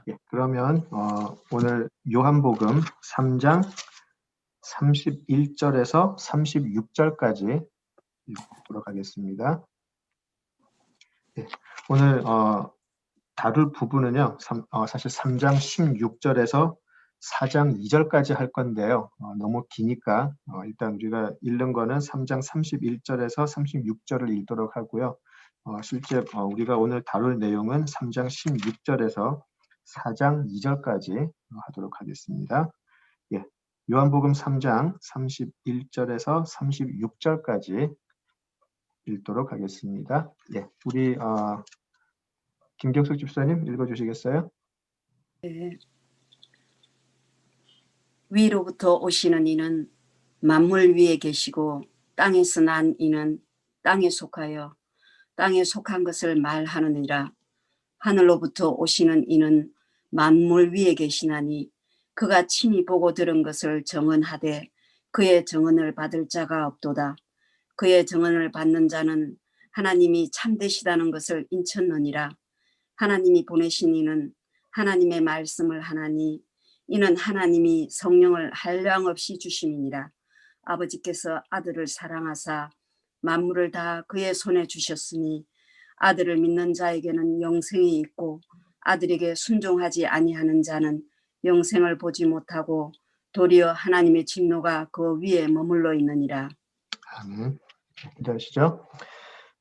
예, 그러면 오늘 요한복음 3장 31절에서 36절까지 읽도록 하겠습니다. 예, 오늘 다룰 부분은요, 사실 3장 16절에서 4장 2절까지 할 건데요. 너무 기니까 일단 우리가 읽는 거는 3장 31절에서 36절을 읽도록 하고요. 실제 우리가 오늘 다룰 내용은 3장 16절에서 4장 2절까지 하도록 하겠습니다. 예, 요한복음 3장 31절에서 36절까지 읽도록 하겠습니다. 예, 우리 김경숙 집사님 읽어주시겠어요? 네. 위로부터 오시는 이는 만물 위에 계시고 땅에서 난 이는 땅에 속하여 땅에 속한 것을 말하느니라. 하늘로부터 오시는 이는 만물 위에 계시나니 그가 친히 보고 들은 것을 정언하되 그의 정언을 받을 자가 없도다. 그의 정언을 받는 자는 하나님이 참되시다는 것을 인쳤느니라. 하나님이 보내신 이는 하나님의 말씀을 하나니 이는 하나님이 성령을 한량없이 주심이니라. 아버지께서 아들을 사랑하사 만물을 다 그의 손에 주셨으니 아들을 믿는 자에게는 영생이 있고 아들에게 순종하지 아니하는 자는 영생을 보지 못하고 도리어 하나님의 진노가 그 위에 머물러 있느니라. 아멘. 기도하시죠.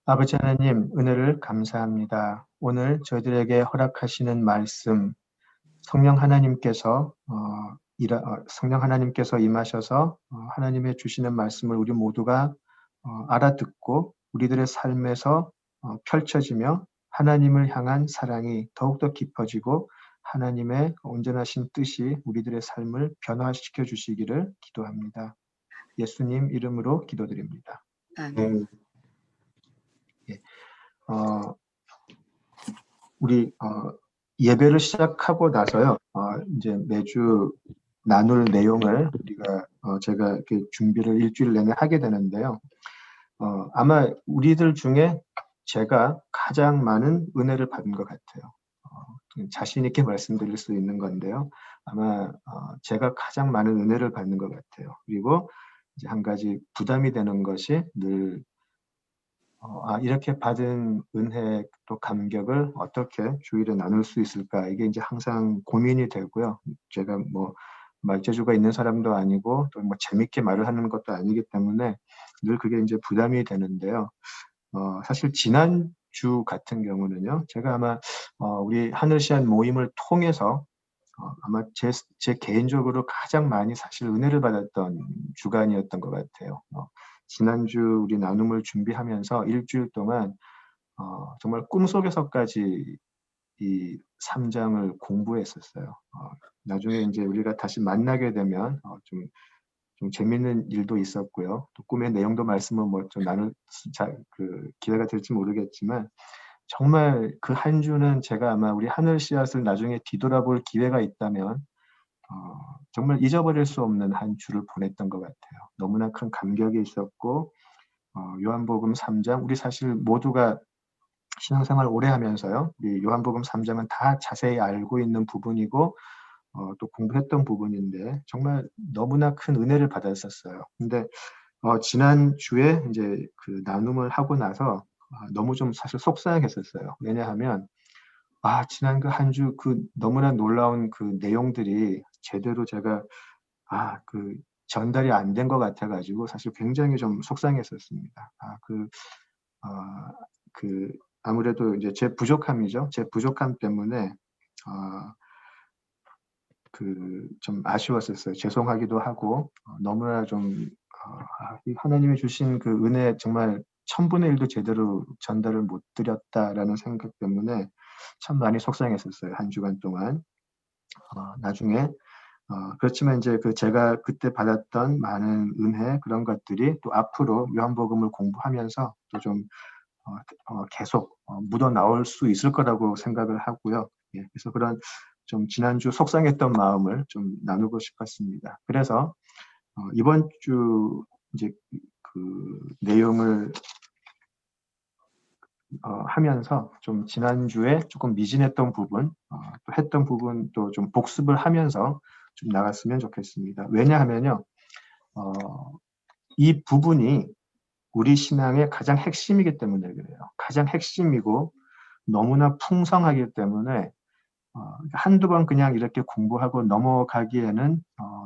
아버지 하나님, 은혜를 감사합니다. 오늘 저희들에게 허락하시는 말씀, 성령 하나님께서 임하셔서 하나님의 주시는 말씀을 우리 모두가 알아듣고 우리들의 삶에서 펼쳐지며 하나님을 향한 사랑이 더욱더 깊어지고 하나님의 온전하신 뜻이 우리들의 삶을 변화시켜 주시기를 기도합니다. 예수님 이름으로 기도드립니다. 아멘. 예. 우리 예배를 시작하고 나서요. 이제 매주 나눌 내용을 우리가 제가 이렇게 준비를 일주일 내내 하게 되는데요. 아마 우리들 중에 제가 가장 많은 은혜를 받은 것 같아요. 자신 있게 말씀드릴 수 있는 건데요. 아마 제가 가장 많은 은혜를 받는 것 같아요. 그리고 이제 한 가지 부담이 되는 것이 늘 이렇게 받은 은혜 또 감격을 어떻게 주일에 나눌 수 있을까? 이게 이제 항상 고민이 되고요. 제가 뭐 말재주가 있는 사람도 아니고 또 뭐 재밌게 말을 하는 것도 아니기 때문에 늘 그게 이제 부담이 되는데요. 사실 지난주 같은 경우는요. 제가 아마 우리 하늘시안 모임을 통해서 아마 제 개인적으로 가장 많이 사실 은혜를 받았던 주간이었던 것 같아요. 지난주 우리 나눔을 준비하면서 일주일 동안 정말 꿈속에서까지 이 3장을 공부했었어요. 나중에 이제 우리가 다시 만나게 되면 좀 재밌는 일도 있었고요. 또 꿈의 내용도 말씀을 뭐 좀 나눌 그 기회가 될지 모르겠지만 정말 그 한 주는 제가 아마 우리 하늘 씨앗을 나중에 뒤돌아볼 기회가 있다면 정말 잊어버릴 수 없는 한 주를 보냈던 것 같아요. 너무나 큰 감격이 있었고 요한복음 3장 우리 사실 모두가 신앙생활 오래 하면서요. 이 요한복음 3장은 다 자세히 알고 있는 부분이고 또 공부했던 부분인데 정말 너무나 큰 은혜를 받았었어요. 근데 지난주에 이제 그 나눔을 하고 나서 너무 좀 사실 속상했었어요. 왜냐하면 지난 그 한 주 그 너무나 놀라운 그 내용들이 제대로 제가 그 전달이 안 된 것 같아가지고 사실 굉장히 좀 속상했었습니다. 아무래도 이제 제 부족함이죠. 제 부족함 때문에 좀 아쉬웠었어요. 죄송하기도 하고 너무나 좀 하나님이 주신 그 은혜 정말 1000분의 1도 제대로 전달을 못 드렸다라는 생각 때문에 참 많이 속상했었어요. 한 주간 동안. 나중에 그렇지만 이제 제가 그때 받았던 많은 은혜 그런 것들이 또 앞으로 요한복음을 공부하면서 또 좀 계속 묻어 나올 수 있을 거라고 생각을 하고요. 예, 그래서 그런 좀 지난주 속상했던 마음을 좀 나누고 싶었습니다. 그래서 이번 주 이제 그 내용을 하면서 좀 지난주에 조금 미진했던 부분, 또 했던 부분 또 좀 복습을 하면서 좀 나갔으면 좋겠습니다. 왜냐하면요, 이 부분이 우리 신앙의 가장 핵심이기 때문에 그래요. 가장 핵심이고 너무나 풍성하기 때문에 한두 번 그냥 이렇게 공부하고 넘어가기에는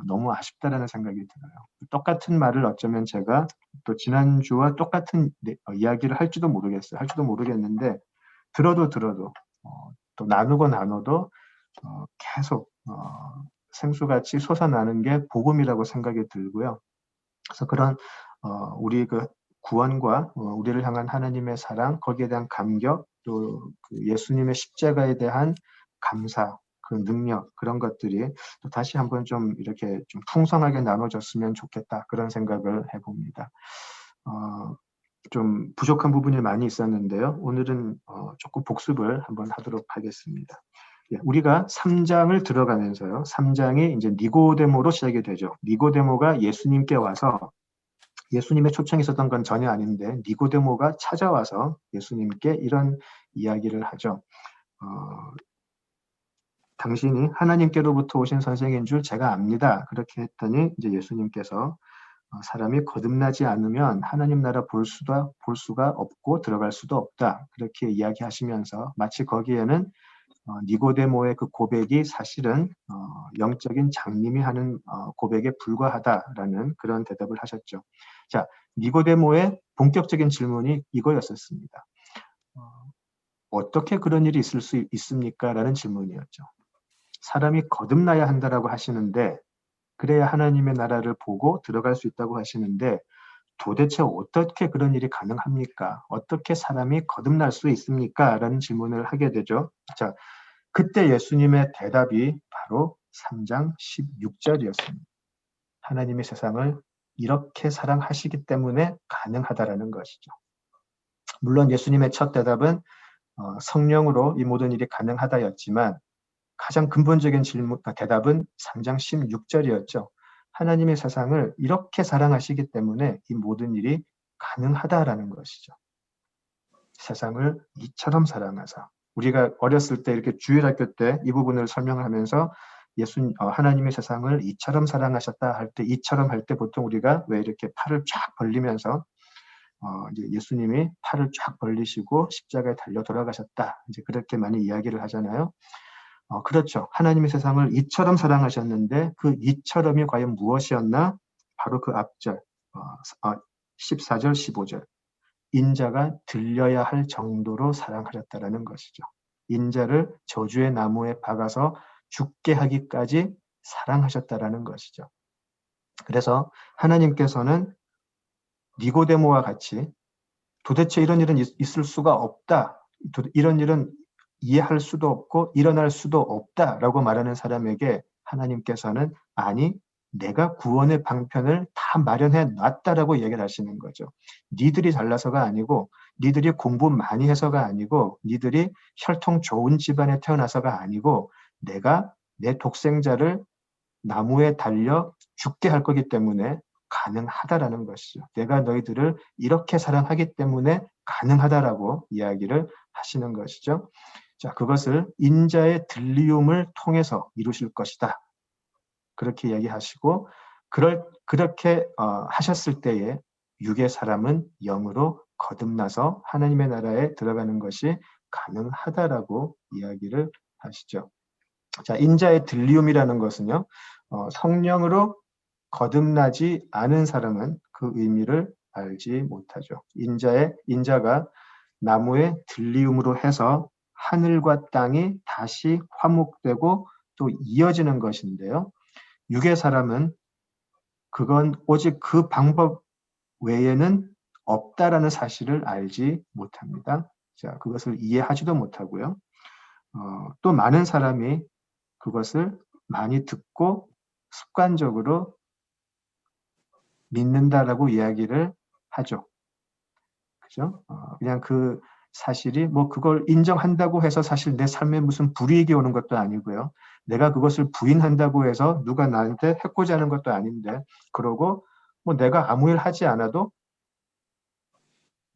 너무 아쉽다라는 생각이 들어요. 똑같은 말을 어쩌면 제가 또 지난주와 똑같은 이야기를 할지도 모르겠어요. 할지도 모르겠는데 들어도 또 나누고 나눠도 계속 생수같이 솟아나는 게 복음이라고 생각이 들고요. 그래서 그런 우리 그 구원과 우리를 향한 하나님의 사랑, 거기에 대한 감격, 또 그 예수님의 십자가에 대한 감사, 그 능력, 그런 것들이 또 다시 한번 좀 이렇게 좀 풍성하게 나눠졌으면 좋겠다, 그런 생각을 해봅니다. 좀 부족한 부분이 많이 있었는데요. 오늘은 조금 복습을 한번 하도록 하겠습니다. 예, 우리가 3장을 들어가면서요. 3장이 이제 니고데모로 시작이 되죠. 니고데모가 예수님께 와서 예수님의 초청이 있었던 건 전혀 아닌데 니고데모가 찾아와서 예수님께 이런 이야기를 하죠. 당신이 하나님께로부터 오신 선생인 줄 제가 압니다. 그렇게 했더니 이제 예수님께서 사람이 거듭나지 않으면 하나님 나라 볼 수가 없고 들어갈 수도 없다. 그렇게 이야기하시면서 마치 거기에는 니고데모의 그 고백이 사실은 영적인 장님이 하는 고백에 불과하다라는 그런 대답을 하셨죠. 자, 니고데모의 본격적인 질문이 이거였었습니다. 어떻게 그런 일이 있을 수 있습니까? 라는 질문이었죠. 사람이 거듭나야 한다라고 하시는데 그래야 하나님의 나라를 보고 들어갈 수 있다고 하시는데 도대체 어떻게 그런 일이 가능합니까? 어떻게 사람이 거듭날 수 있습니까? 라는 질문을 하게 되죠. 자, 그때 예수님의 대답이 바로 3장 16절이었습니다. 하나님의 세상을 이렇게 사랑하시기 때문에 가능하다라는 것이죠. 물론 예수님의 첫 대답은 성령으로 이 모든 일이 가능하다였지만 가장 근본적인 대답은 3장 16절이었죠. 하나님의 세상을 이렇게 사랑하시기 때문에 이 모든 일이 가능하다라는 것이죠. 세상을 이처럼 사랑하사. 우리가 어렸을 때 이렇게 주일학교 때 이 부분을 설명하면서 하나님의 세상을 이처럼 사랑하셨다 할 때, 이처럼 할 때 보통 우리가 왜 이렇게 팔을 쫙 벌리면서 이제 예수님이 팔을 쫙 벌리시고 십자가에 달려 돌아가셨다. 이제 그렇게 많이 이야기를 하잖아요. 그렇죠. 하나님의 세상을 이처럼 사랑하셨는데 그 이처럼이 과연 무엇이었나? 바로 그 앞절 14절, 15절. 인자가 들려야 할 정도로 사랑하셨다라는 것이죠. 인자를 저주의 나무에 박아서 죽게 하기까지 사랑하셨다라는 것이죠. 그래서 하나님께서는 니고데모와 같이 도대체 이런 일은 있을 수가 없다. 이런 일은 이해할 수도 없고 일어날 수도 없다라고 말하는 사람에게 하나님께서는 아니 내가 구원의 방편을 다 마련해 놨다라고 얘기를 하시는 거죠. 니들이 잘나서가 아니고 니들이 공부 많이 해서가 아니고 니들이 혈통 좋은 집안에 태어나서가 아니고 내가 내 독생자를 나무에 달려 죽게 할 거기 때문에 가능하다라는 것이죠. 내가 너희들을 이렇게 사랑하기 때문에 가능하다라고 이야기를 하시는 것이죠. 자, 그것을 인자의 들리움을 통해서 이루실 것이다. 그렇게 얘기하시고 그렇게 하셨을 때에 육의 사람은 영으로 거듭나서 하나님의 나라에 들어가는 것이 가능하다라고 이야기를 하시죠. 자, 인자의 들리움이라는 것은요, 성령으로 거듭나지 않은 사람은 그 의미를 알지 못하죠. 인자가 나무의 들리움으로 해서 하늘과 땅이 다시 화목되고 또 이어지는 것인데요. 육의 사람은 그건 오직 그 방법 외에는 없다라는 사실을 알지 못합니다. 자, 그것을 이해하지도 못하고요. 또 많은 사람이 그것을 많이 듣고 습관적으로 믿는다라고 이야기를 하죠. 그죠? 그냥 그 사실이 뭐 그걸 인정한다고 해서 사실 내 삶에 무슨 불이익이 오는 것도 아니고요. 내가 그것을 부인한다고 해서 누가 나한테 해코지 하는 것도 아닌데 그러고 뭐 내가 아무 일 하지 않아도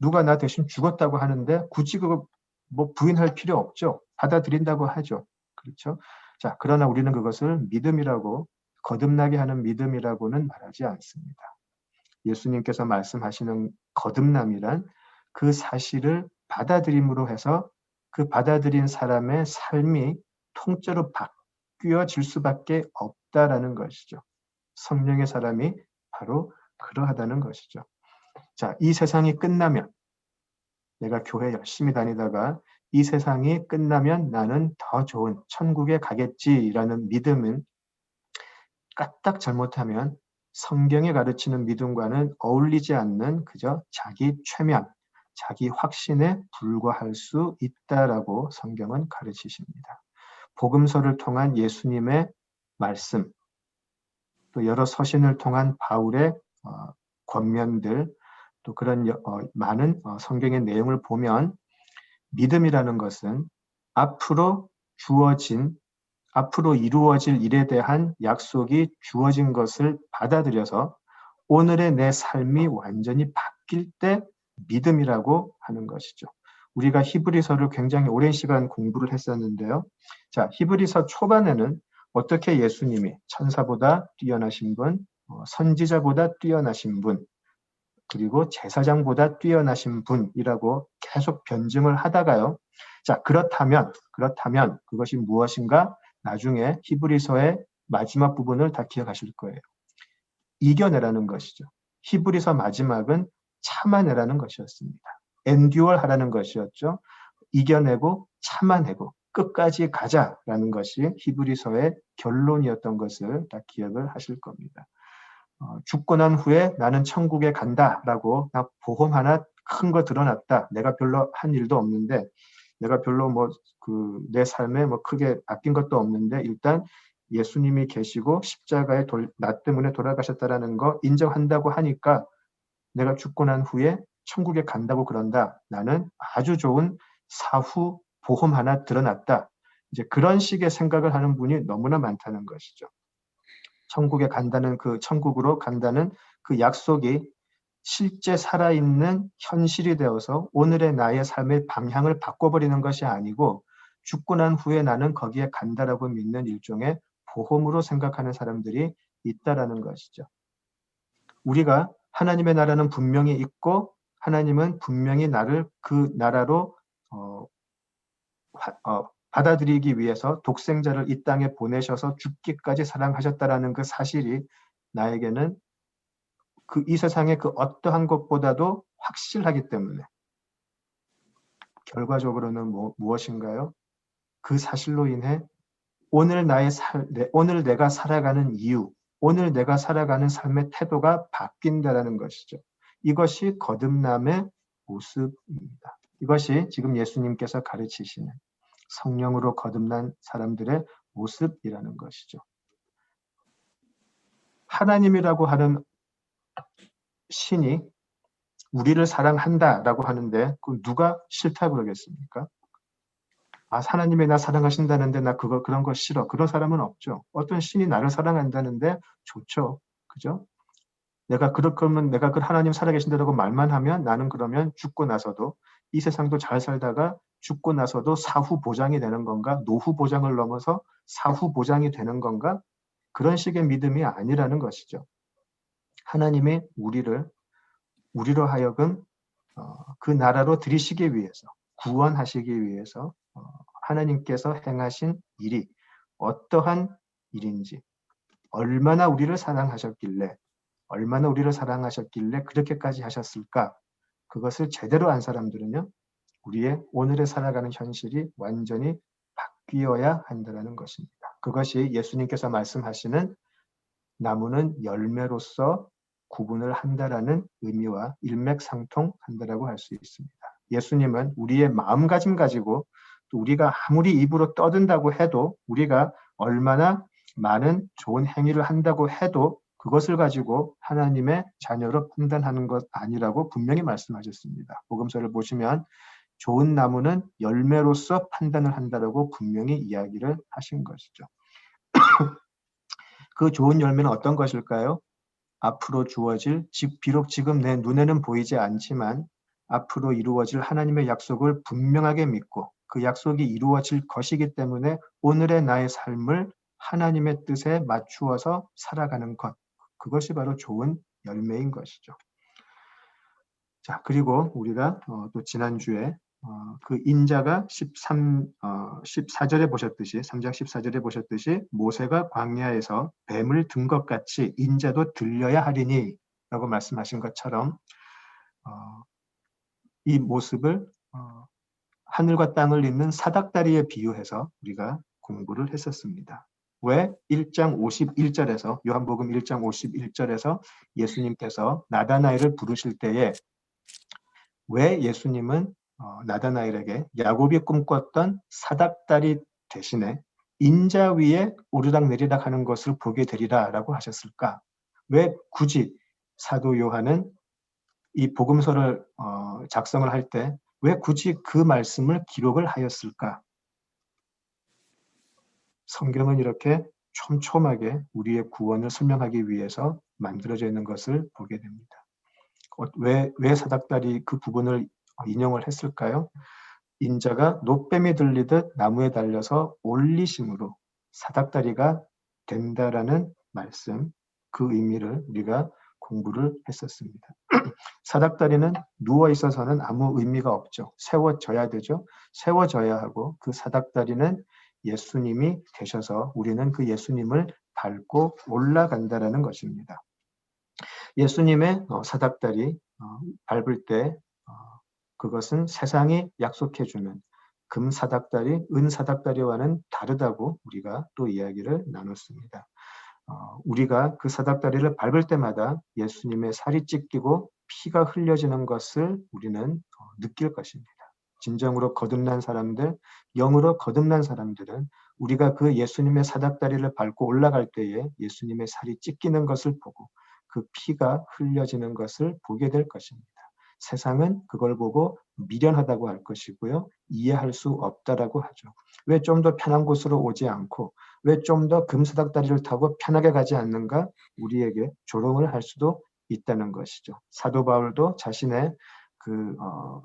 누가 나 대신 죽었다고 하는데 굳이 그거 뭐 부인할 필요 없죠. 받아들인다고 하죠. 그렇죠? 자, 그러나 우리는 그것을 믿음이라고, 거듭나게 하는 믿음이라고는 말하지 않습니다. 예수님께서 말씀하시는 거듭남이란 그 사실을 받아들임으로 해서 그 받아들인 사람의 삶이 통째로 바뀌어질 수밖에 없다라는 것이죠. 성령의 사람이 바로 그러하다는 것이죠. 자, 이 세상이 끝나면, 내가 교회 열심히 다니다가 이 세상이 끝나면 나는 더 좋은 천국에 가겠지라는 믿음은 까딱 잘못하면 성경이 가르치는 믿음과는 어울리지 않는 그저 자기 최면, 자기 확신에 불과할 수 있다라고 성경은 가르치십니다. 복음서를 통한 예수님의 말씀, 또 여러 서신을 통한 바울의 권면들, 또 그런 많은 성경의 내용을 보면 믿음이라는 것은 앞으로 이루어질 일에 대한 약속이 주어진 것을 받아들여서 오늘의 내 삶이 완전히 바뀔 때 믿음이라고 하는 것이죠. 우리가 히브리서를 굉장히 오랜 시간 공부를 했었는데요. 자, 히브리서 초반에는 어떻게 예수님이 천사보다 뛰어나신 분, 선지자보다 뛰어나신 분, 그리고 제사장보다 뛰어나신 분이라고 계속 변증을 하다가요. 자, 그렇다면 그것이 무엇인가? 나중에 히브리서의 마지막 부분을 다 기억하실 거예요. 이겨내라는 것이죠. 히브리서 마지막은 참아내라는 것이었습니다. 엔듀얼 하라는 것이었죠. 이겨내고 참아내고 끝까지 가자라는 것이 히브리서의 결론이었던 것을 다 기억을 하실 겁니다. 죽고 난 후에 나는 천국에 간다라고 나 보험 하나 큰 거 드러났다. 내가 별로 한 일도 없는데, 내가 별로 내 삶에 크게 아낀 것도 없는데, 일단 예수님이 계시고 십자가에 나 때문에 돌아가셨다라는 거 인정한다고 하니까 내가 죽고 난 후에 천국에 간다고 그런다. 나는 아주 좋은 사후 보험 하나 드러났다. 이제 그런 식의 생각을 하는 분이 너무나 많다는 것이죠. 천국으로 간다는 그 약속이 실제 살아있는 현실이 되어서 오늘의 나의 삶의 방향을 바꿔버리는 것이 아니고 죽고 난 후에 나는 거기에 간다라고 믿는 일종의 보험으로 생각하는 사람들이 있다라는 것이죠. 우리가 하나님의 나라는 분명히 있고 하나님은 분명히 나를 그 나라로 받아들이기 위해서 독생자를 이 땅에 보내셔서 죽기까지 사랑하셨다라는 그 사실이 나에게는 이 세상의 그 어떠한 것보다도 확실하기 때문에 결과적으로는 무엇인가요? 그 사실로 인해 오늘 내가 살아가는 이유, 오늘 내가 살아가는 삶의 태도가 바뀐다라는 것이죠. 이것이 거듭남의 모습입니다. 이것이 지금 예수님께서 가르치시는 성령으로 거듭난 사람들의 모습이라는 것이죠. 하나님이라고 하는 신이 우리를 사랑한다라고 하는데 누가 싫다고 그러겠습니까? 하나님이 나 사랑하신다는데 나 그런 거 싫어. 그런 사람은 없죠. 어떤 신이 나를 사랑한다는데 좋죠. 그죠? 내가 그러면 내가 그 하나님 살아계신다고 말만 하면 나는 그러면 죽고 나서도 이 세상도 잘 살다가 죽고 나서도 사후 보장이 되는 건가? 노후 보장을 넘어서 사후 보장이 되는 건가? 그런 식의 믿음이 아니라는 것이죠. 하나님이 우리로 하여금 그 나라로 들이시기 위해서, 구원하시기 위해서 하나님께서 행하신 일이 어떠한 일인지, 얼마나 우리를 사랑하셨길래 그렇게까지 하셨을까? 그것을 제대로 안 사람들은요, 우리의 오늘에 살아가는 현실이 완전히 바뀌어야 한다는 것입니다. 그것이 예수님께서 말씀하시는 나무는 열매로서 구분을 한다라는 의미와 일맥상통한다라고 할 수 있습니다. 예수님은 우리의 마음가짐 가지고 또 우리가 아무리 입으로 떠든다고 해도 우리가 얼마나 많은 좋은 행위를 한다고 해도 그것을 가지고 하나님의 자녀로 판단하는 것 아니라고 분명히 말씀하셨습니다. 복음서를 보시면 좋은 나무는 열매로서 판단을 한다라고 분명히 이야기를 하신 것이죠. 그 좋은 열매는 어떤 것일까요? 앞으로 주어질, 비록 지금 내 눈에는 보이지 않지만 앞으로 이루어질 하나님의 약속을 분명하게 믿고 그 약속이 이루어질 것이기 때문에 오늘의 나의 삶을 하나님의 뜻에 맞추어서 살아가는 것, 그것이 바로 좋은 열매인 것이죠. 자, 그리고 우리가 또 지난주에 그 인자가 14절에 보셨듯이 3장 14절에 보셨듯이 모세가 광야에서 뱀을 든 것 같이 인자도 들려야 하리니 라고 말씀하신 것처럼 이 모습을 하늘과 땅을 잇는 사닥다리에 비유해서 우리가 공부를 했었습니다. 왜 1장 51절에서 요한복음 1장 51절에서 예수님께서 나다나엘을 부르실 때에 왜 예수님은 나다나엘에게 야곱이 꿈꿨던 사닥다리 대신에 인자 위에 오르락내리락 하는 것을 보게 되리라 라고 하셨을까? 왜 굳이 사도 요한은 이 복음서를 작성을 할 때 왜 굳이 그 말씀을 기록을 하였을까? 성경은 이렇게 촘촘하게 우리의 구원을 설명하기 위해서 만들어져 있는 것을 보게 됩니다. 왜 사닥다리 그 부분을 인용을 했을까요? 인자가 노뱀이 들리듯 나무에 달려서 올리심으로 사닥다리가 된다라는 말씀, 그 의미를 우리가 공부를 했었습니다. 사닥다리는 누워 있어서는 아무 의미가 없죠. 세워져야 되죠. 세워져야 하고 그 사닥다리는 예수님이 되셔서 우리는 그 예수님을 밟고 올라간다라는 것입니다. 예수님의 사닥다리 밟을 때 그것은 세상이 약속해주는 금 사닥다리, 은 사닥다리와는 다르다고 우리가 또 이야기를 나눴습니다. 우리가 그 사닥다리를 밟을 때마다 예수님의 살이 찢기고 피가 흘려지는 것을 우리는 느낄 것입니다. 진정으로 거듭난 사람들, 영으로 거듭난 사람들은 우리가 그 예수님의 사닥다리를 밟고 올라갈 때에 예수님의 살이 찢기는 것을 보고 그 피가 흘려지는 것을 보게 될 것입니다. 세상은 그걸 보고 미련하다고 할 것이고요. 이해할 수 없다라고 하죠. 왜 좀 더 편한 곳으로 오지 않고 왜 좀 더 금사닥다리를 타고 편하게 가지 않는가? 우리에게 조롱을 할 수도 있다는 것이죠. 사도 바울도 자신의 그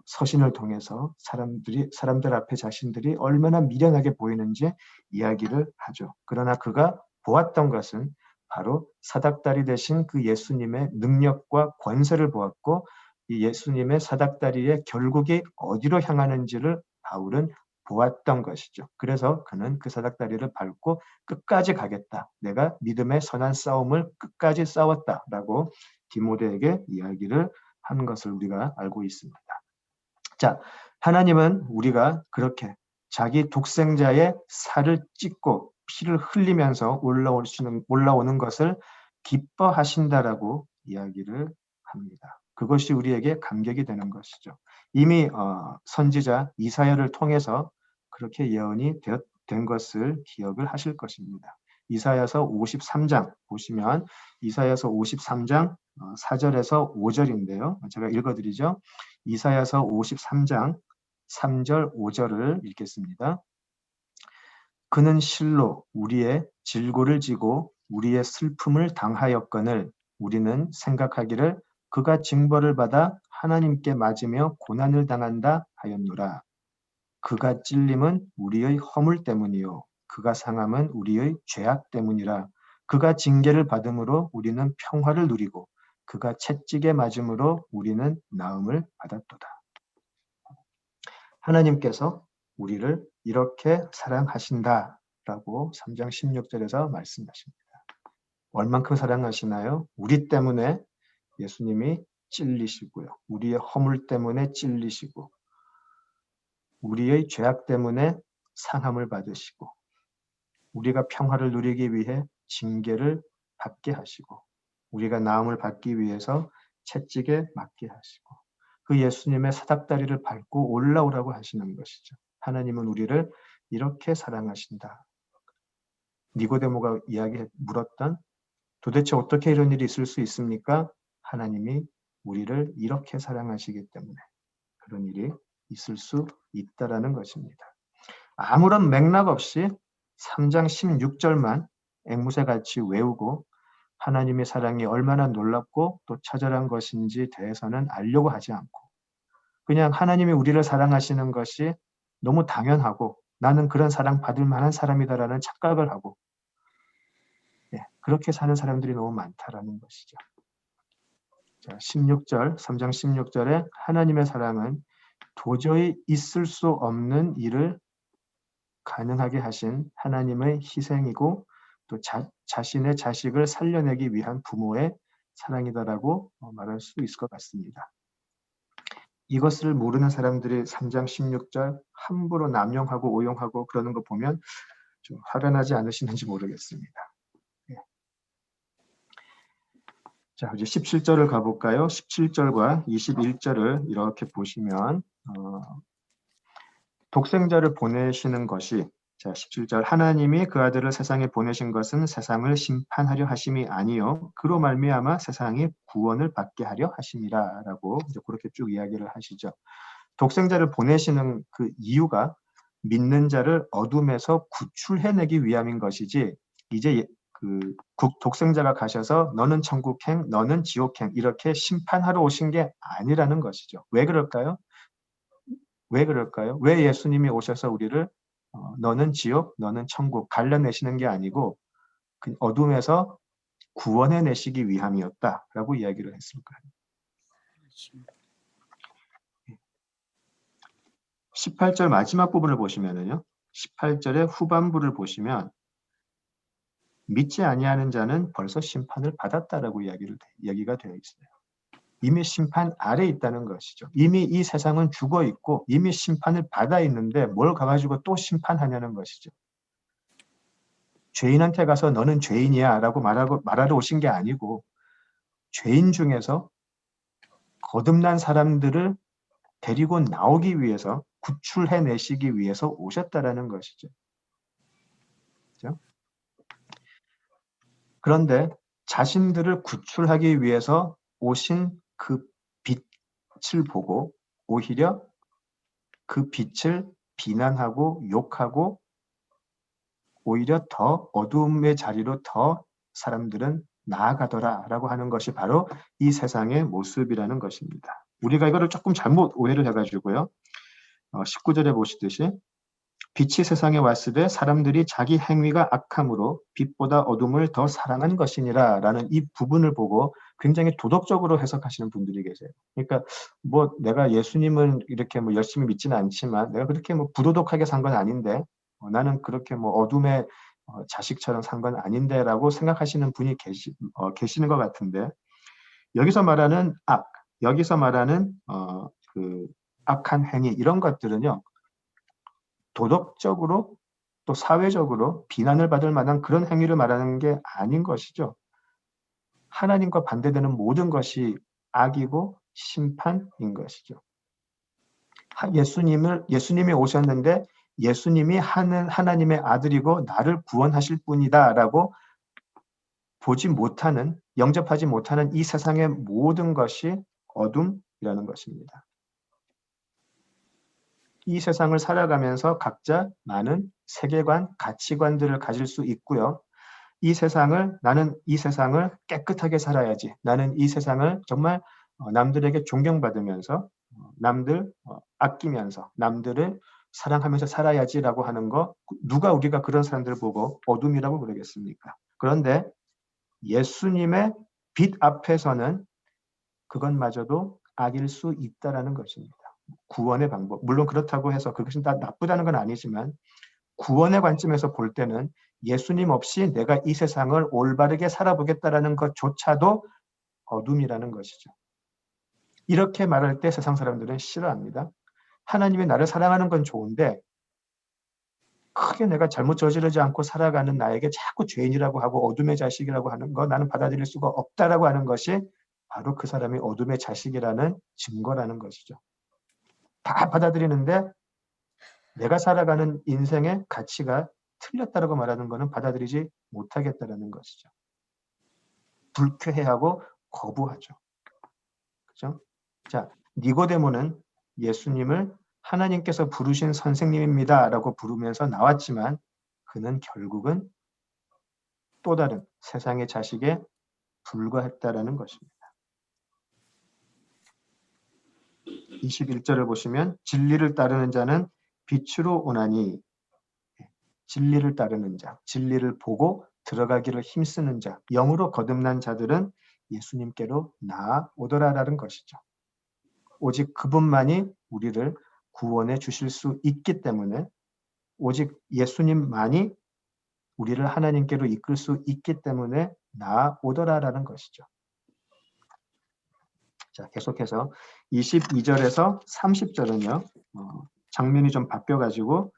서신을 통해서 사람들 앞에 자신들이 얼마나 미련하게 보이는지 이야기를 하죠. 그러나 그가 보았던 것은 바로 사닥다리 대신 그 예수님의 능력과 권세를 보았고 이 예수님의 사닥다리의 결국이 어디로 향하는지를 바울은 보았던 것이죠. 그래서 그는 그 사닥다리를 밟고 끝까지 가겠다. 내가 믿음의 선한 싸움을 끝까지 싸웠다라고 디모데에게 이야기를 한 것을 우리가 알고 있습니다. 자, 하나님은 우리가 그렇게 자기 독생자의 살을 찢고 피를 흘리면서 올라오는 것을 기뻐하신다라고 이야기를 합니다. 그것이 우리에게 감격이 되는 것이죠. 이미 선지자 이사야를 통해서 그렇게 예언이 된 것을 기억을 하실 것입니다. 이사야서 53장 보시면 이사야서 53장 4절에서 5절인데요. 제가 읽어드리죠. 이사야서 53장 3절 5절을 읽겠습니다. 그는 실로 우리의 질고를 지고 우리의 슬픔을 당하였거늘 우리는 생각하기를 그가 징벌을 받아 하나님께 맞으며 고난을 당한다 하였노라. 그가 찔림은 우리의 허물 때문이요 그가 상함은 우리의 죄악 때문이라. 그가 징계를 받음으로 우리는 평화를 누리고 그가 채찍에 맞음으로 우리는 나음을 받았도다. 하나님께서 우리를 이렇게 사랑하신다라고 3장 16절에서 말씀하십니다. 얼만큼 사랑하시나요? 우리 때문에 예수님이 찔리시고요. 우리의 허물 때문에 찔리시고 우리의 죄악 때문에 상함을 받으시고 우리가 평화를 누리기 위해 징계를 받게 하시고 우리가 나음을 받기 위해서 채찍에 맞게 하시고 그 예수님의 사닥다리를 밟고 올라오라고 하시는 것이죠. 하나님은 우리를 이렇게 사랑하신다. 니고데모가 물었던 도대체 어떻게 이런 일이 있을 수 있습니까? 하나님이 우리를 이렇게 사랑하시기 때문에 그런 일이 있을 수 있다라는 것입니다. 아무런 맥락 없이 3장 16절만 앵무새같이 외우고 하나님의 사랑이 얼마나 놀랍고 또 처절한 것인지 대해서는 알려고 하지 않고 그냥 하나님이 우리를 사랑하시는 것이 너무 당연하고 나는 그런 사랑 받을 만한 사람이다라는 착각을 하고 그렇게 사는 사람들이 너무 많다라는 것이죠. 자, 3장 16절에 하나님의 사랑은 도저히 있을 수 없는 일을 가능하게 하신 하나님의 희생이고 또 자신의 자식을 살려내기 위한 부모의 사랑이다라고 말할 수 있을 것 같습니다. 이것을 모르는 사람들이 3장 16절 함부로 남용하고 오용하고 그러는 거 보면 좀 화가 나지 않으시는지 모르겠습니다. 자, 이제 17절을 가볼까요? 17절과 21절을 이렇게 보시면 독생자를 보내시는 것이 자, 17절 하나님이 그 아들을 세상에 보내신 것은 세상을 심판하려 하심이 아니요 그로 말미암아 세상이 구원을 받게 하려 하심이라라고 이제 그렇게 쭉 이야기를 하시죠. 독생자를 보내시는 그 이유가 믿는 자를 어둠에서 구출해내기 위함인 것이지 이제 그 독생자가 가셔서 너는 천국행, 너는 지옥행 이렇게 심판하러 오신 게 아니라는 것이죠. 왜 그럴까요? 왜 그럴까요? 왜 예수님이 오셔서 우리를 너는 지옥, 너는 천국 갈라내시는 게 아니고 그 어둠에서 구원해내시기 위함이었다라고 이야기를 했을까요? 18절 마지막 부분을 보시면은요. 18절의 후반부를 보시면 믿지 아니하는 자는 벌써 심판을 받았다라고 이야기가 되어 있어요. 이미 심판 아래 있다는 것이죠. 이미 이 세상은 죽어 있고 이미 심판을 받아 있는데 뭘 가가지고 또 심판하냐는 것이죠. 죄인한테 가서 너는 죄인이야 라고 말하러 오신 게 아니고 죄인 중에서 거듭난 사람들을 데리고 나오기 위해서 구출해내시기 위해서 오셨다라는 것이죠. 그렇죠? 그런데 자신들을 구출하기 위해서 오신 그 빛을 보고 오히려 그 빛을 비난하고 욕하고 오히려 더 어두움의 자리로 더 사람들은 나아가더라라고 하는 것이 바로 이 세상의 모습이라는 것입니다. 우리가 이거를 조금 잘못 오해를 해가지고요. 19절에 보시듯이 빛이 세상에 왔을 때 사람들이 자기 행위가 악함으로 빛보다 어둠을 더 사랑한 것이니라 라는 이 부분을 보고 굉장히 도덕적으로 해석하시는 분들이 계세요. 그러니까 뭐 내가 예수님은 이렇게 뭐 열심히 믿지는 않지만 내가 그렇게 뭐 부도덕하게 산 건 아닌데 나는 그렇게 뭐 어둠의 자식처럼 산 건 아닌데라고 생각하시는 분이 계시는 것 같은데 여기서 말하는 여기서 말하는 그 악한 행위 이런 것들은요. 도덕적으로 또 사회적으로 비난을 받을 만한 그런 행위를 말하는 게 아닌 것이죠. 하나님과 반대되는 모든 것이 악이고 심판인 것이죠. 예수님이 오셨는데 예수님이 하나님의 아들이고 나를 구원하실 분이다라고 보지 못하는, 영접하지 못하는 이 세상의 모든 것이 어둠이라는 것입니다. 이 세상을 살아가면서 각자 많은 세계관, 가치관들을 가질 수 있고요. 나는 이 세상을 깨끗하게 살아야지. 나는 이 세상을 정말 남들에게 존경받으면서 남들 아끼면서 남들을 사랑하면서 살아야지라고 하는 거 누가 우리가 그런 사람들을 보고 어둠이라고 그러겠습니까? 그런데 예수님의 빛 앞에서는 그것마저도 악일 수 있다라는 것입니다. 구원의 방법. 물론 그렇다고 해서 그것이 다 나쁘다는 건 아니지만 구원의 관점에서 볼 때는 예수님 없이 내가 이 세상을 올바르게 살아보겠다라는 것조차도 어둠이라는 것이죠. 이렇게 말할 때 세상 사람들은 싫어합니다. 하나님이 나를 사랑하는 건 좋은데 크게 내가 잘못 저지르지 않고 살아가는 나에게 자꾸 죄인이라고 하고 어둠의 자식이라고 하는 거 나는 받아들일 수가 없다라고 하는 것이 바로 그 사람이 어둠의 자식이라는 증거라는 것이죠. 다 받아들이는데 내가 살아가는 인생의 가치가 틀렸다라고 말하는 것은 받아들이지 못하겠다라는 것이죠. 불쾌해하고 거부하죠. 그죠? 자, 니고데모는 예수님을 하나님께서 부르신 선생님입니다라고 부르면서 나왔지만 그는 결국은 또 다른 세상의 자식에 불과했다라는 것입니다. 21절을 보시면 진리를 따르는 자는 빛으로 오나니, 진리를 따르는 자, 진리를 보고 들어가기를 힘쓰는 자, 영으로 거듭난 자들은 예수님께로 나아오더라라는 것이죠. 오직 그분만이 우리를 구원해 주실 수 있기 때문에, 오직 예수님만이 우리를 하나님께로 이끌 수 있기 때문에 나아오더라라는 것이죠. 자, 계속해서 22절에서 30절은요, 장면이 좀 바뀌어가지고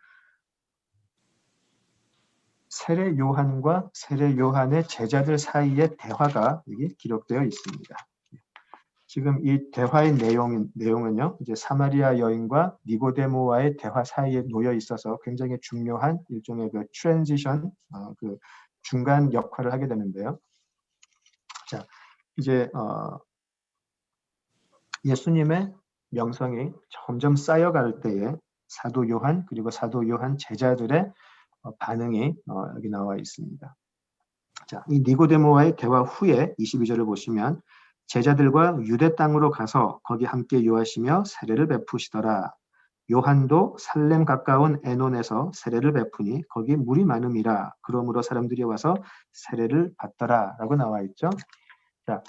세례 요한과 세례 요한의 제자들 사이의 대화가 여기 기록되어 있습니다. 지금 이 대화의 내용은요, 이제 사마리아 여인과 니고데모와의 대화 사이에 놓여 있어서 굉장히 중요한 일종의 그 트랜지션, 그 중간 역할을 하게 되는데요. 자, 이제 예수님의 명성이 점점 쌓여갈 때에 사도 요한 그리고 사도 요한 제자들의 반응이 여기 나와 있습니다. 자, 이 니고데모와의 대화 후에 22절을 보시면 제자들과 유대 땅으로 가서 거기 함께 요하시며 세례를 베푸시더라. 요한도 살렘 가까운 에논에서 세례를 베푸니 거기 물이 많음이라. 그러므로 사람들이 와서 세례를 받더라 라고 나와 있죠. 자,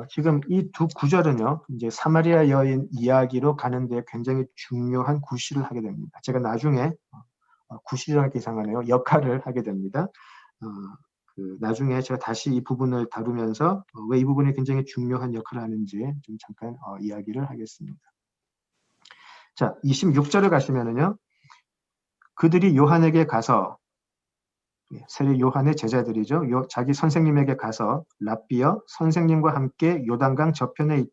지금 이 두 구절은요, 이제 사마리아 여인 이야기로 가는데 굉장히 중요한 구실을 하게 됩니다. 제가 나중에 구실하기 이상하네요. 역할을 하게 됩니다. 나중에 제가 다시 이 부분을 다루면서 왜 이 부분이 굉장히 중요한 역할을 하는지 좀 잠깐 이야기를 하겠습니다. 자, 26절에 가시면은요, 그들이 요한에게 가서, 세례 요한의 제자들이죠. 자기 선생님에게 가서 랍비여, 선생님과 함께 요단강 저편에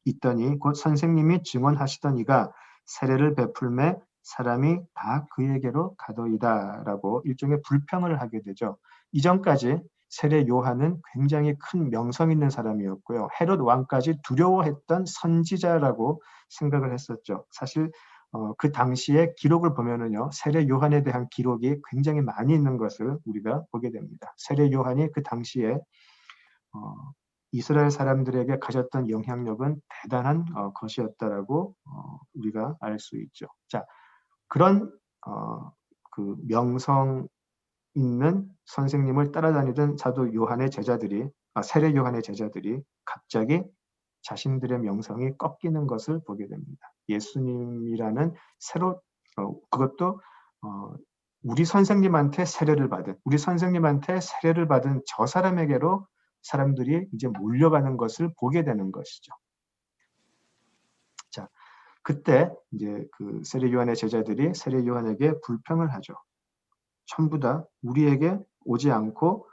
있더니 곧 선생님이 증언하시던 이가 세례를 베풀매 사람이 다 그에게로 가더이다라고 일종의 불평을 하게 되죠. 이전까지 세례 요한은 굉장히 큰 명성 있는 사람이었고요. 헤롯 왕까지 두려워했던 선지자라고 생각을 했었죠. 사실 그 당시의 기록을 보면은요, 세례 요한에 대한 기록이 굉장히 많이 있는 것을 우리가 보게 됩니다. 세례 요한이 그 당시에 이스라엘 사람들에게 가졌던 영향력은 대단한 것이었다라고 우리가 알 수 있죠. 자, 그런 그 명성 있는 선생님을 따라다니던 사도 요한의 제자들이, 세례 요한의 제자들이 갑자기 자신들의 명성이 꺾이는 것을 보게 됩니다. 예수님이라는 그것도 우리 선생님한테 세례를 받은 저 사람에게로 사람들이 이제 몰려가는 것을 보게 되는 것이죠. 자, 그때 이제 그 세례 요한의 제자들이 세례 요한에게 불평을 하죠. 전부 다 우리에게 오지 않고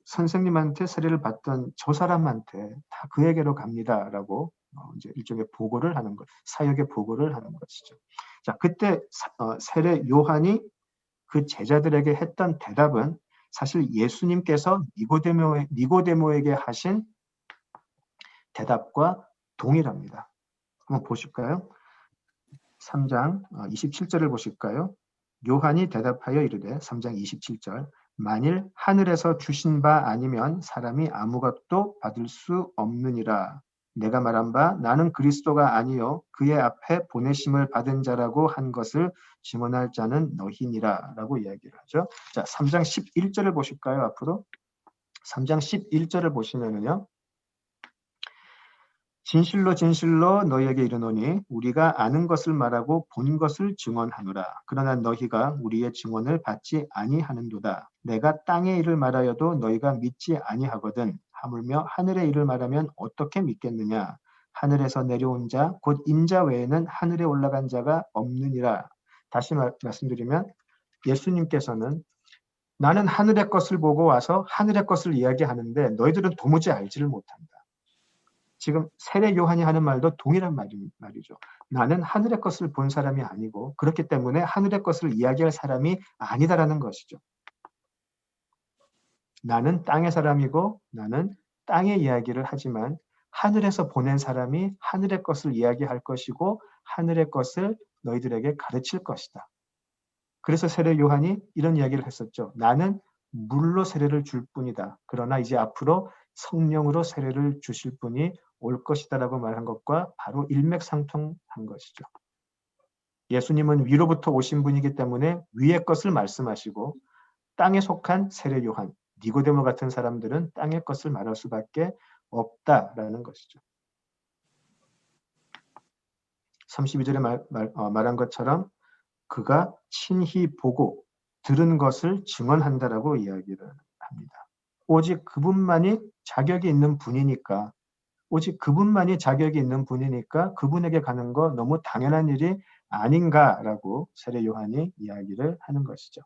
선생님한테 세례를 받던 저 사람한테 다 그에게로 갑니다라고 이제 일종의 보고를 하는 것, 사역의 보고를 하는 것이죠. 자, 그때 세례 요한이 그 제자들에게 했던 대답은 사실 예수님께서 니고데모에게 하신 대답과 동일합니다. 한번 보실까요? 3장 27절을 보실까요? 요한이 대답하여 이르되 3장 27절 만일 하늘에서 주신 바 아니면 사람이 아무것도 받을 수 없느니라. 내가 말한 바 나는 그리스도가 아니요 그의 앞에 보내심을 받은 자라고 한 것을 증언할 자는 너희니라 라고 이야기를 하죠. 자, 3장 11절을 보실까요? 앞으로 3장 11절을 보시면은요, 진실로 진실로 너희에게 이르노니 우리가 아는 것을 말하고 본 것을 증언하노라. 그러나 너희가 우리의 증언을 받지 아니하는도다. 내가 땅의 일을 말하여도 너희가 믿지 아니하거든. 하물며 하늘의 일을 말하면 어떻게 믿겠느냐. 하늘에서 내려온 자 곧 인자 외에는 하늘에 올라간 자가 없느니라. 다시 말씀드리면 예수님께서는 나는 하늘의 것을 보고 와서 하늘의 것을 이야기하는데 너희들은 도무지 알지를 못한다. 지금 세례 요한이 하는 말도 동일한 말이죠. 나는 하늘의 것을 본 사람이 아니고 그렇기 때문에 하늘의 것을 이야기할 사람이 아니다라는 것이죠. 나는 땅의 사람이고 나는 땅의 이야기를 하지만 하늘에서 보낸 사람이 하늘의 것을 이야기할 것이고 하늘의 것을 너희들에게 가르칠 것이다. 그래서 세례 요한이 이런 이야기를 했었죠. 나는 물로 세례를 줄 뿐이다. 그러나 이제 앞으로 성령으로 세례를 주실 분이 올 것이다라고 말한 것과 바로 일맥상통한 것이죠. 예수님은 위로부터 오신 분이기 때문에 위의 것을 말씀하시고 땅에 속한 세례 요한, 니고데모 같은 사람들은 땅의 것을 말할 수밖에 없다라는 것이죠. 32절에 말한 것처럼 그가 친히 보고 들은 것을 증언한다라고 이야기를 합니다. 오직 그분만이 자격이 있는 분이니까 그분에게 가는 거 너무 당연한 일이 아닌가라고 세례 요한이 이야기를 하는 것이죠.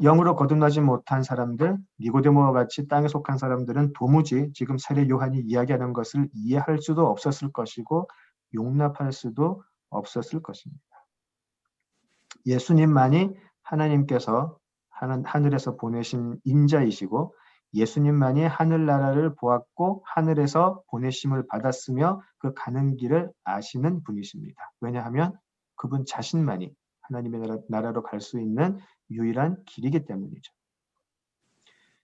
영으로 거듭나지 못한 사람들, 니고데모와 같이 땅에 속한 사람들은 도무지 지금 세례 요한이 이야기하는 것을 이해할 수도 없었을 것이고 용납할 수도 없었을 것입니다. 예수님만이 하나님께서 하늘에서 보내신 인자이시고 예수님만이 하늘나라를 보았고 하늘에서 보내심을 받았으며 그 가는 길을 아시는 분이십니다. 왜냐하면 그분 자신만이 하나님의 나라로 갈 수 있는 유일한 길이기 때문이죠.